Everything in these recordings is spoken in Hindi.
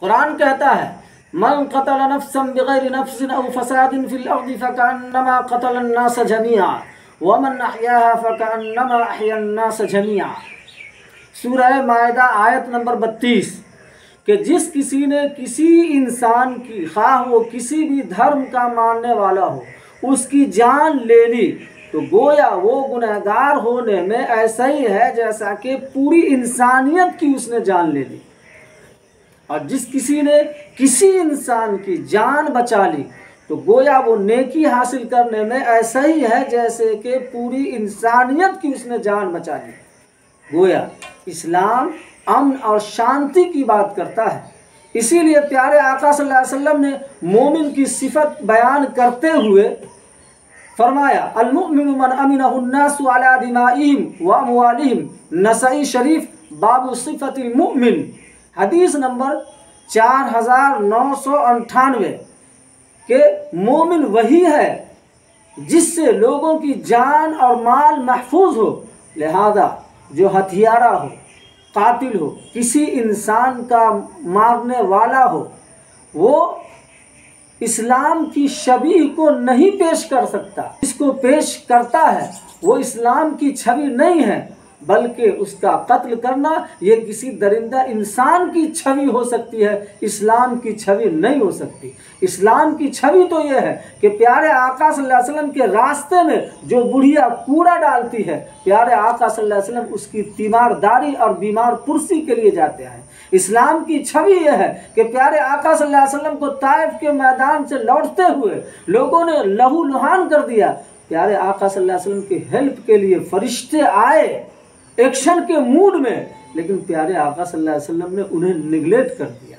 कुरान कहता है मन क़तल नफ्सन बिग़ैरि नफ्सिन औ फ़सादिन फ़िल अर्दि फ़कअन्नमा क़तल अन्नास जमीआ व मन अहयाहा फ़कअन्नमा अहया अन्नास जमीआ। सूरह माइदा आयत नंबर 32 कि जिस किसी ने किसी इंसान की, खा वो किसी भी धर्म का मानने वाला हो, उसकी जान ले ली तो गोया वो गुनहगार होने में ऐसा ही है जैसा कि पूरी इंसानियत की उसने जान ले ली। और जिस किसी ने किसी इंसान की जान बचा ली तो गोया वो नेकी हासिल करने में ऐसा ही है जैसे कि पूरी इंसानियत की उसने जान बचा ली। गोया इस्लाम अमन और शांति की बात करता है। इसीलिए प्यारे आका सल्लल्लाहु अलैहि वसल्लम ने मोमिन की सिफत बयान करते हुए फरमाया अल-मुअमिनु मन अमिनहु अन्नासु अला दिमाइहिम व अमवालिहिम। नसाई शरीफ बाबु सिफतिल मुमिन हदीस नंबर 4998 के मोमिन वही है जिससे लोगों की जान और माल महफूज हो। लिहाजा जो हथियारा हो, कातिल हो, किसी इंसान का मारने वाला हो, वो इस्लाम की शबीह को नहीं पेश कर सकता। इसको पेश करता है वो इस्लाम की छवि नहीं है, बल्कि उसका कत्ल करना ये किसी दरिंदा इंसान की छवि हो सकती है, इस्लाम की छवि नहीं हो सकती। इस्लाम की छवि तो ये है कि प्यारे आका सल्लल्लाहु अलैहि वसल्लम के रास्ते में जो बुढ़िया कूड़ा डालती है, प्यारे आका सल्लल्लाहु अलैहि वसल्लम उसकी तीमारदारी और बीमार पुरसी के लिए जाते हैं। इस्लाम की छवि यह है कि प्यारे आका सल्लल्लाहु अलैहि वसल्लम को ताइफ के मैदान से लौटते हुए लोगों ने लहूलुहान कर दिया। प्यारे आका सल्लल्लाहु अलैहि वसल्लम की हेल्प के लिए फरिश्ते आए एक्शन के मूड में, लेकिन प्यारे आका सल्लल्लाहु अलैहि वसल्लम ने उन्हें निगलेक्ट कर दिया।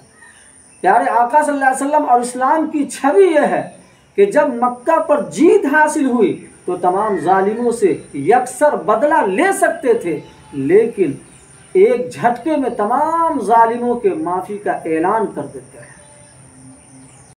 प्यारे आका सल्लल्लाहु अलैहि वसल्लम और इस्लाम की छवि यह है कि जब मक्का पर जीत हासिल हुई तो तमाम जालिमों से यकसर बदला ले सकते थे, लेकिन एक झटके में तमाम जालिमों के माफ़ी का ऐलान कर देते हैं।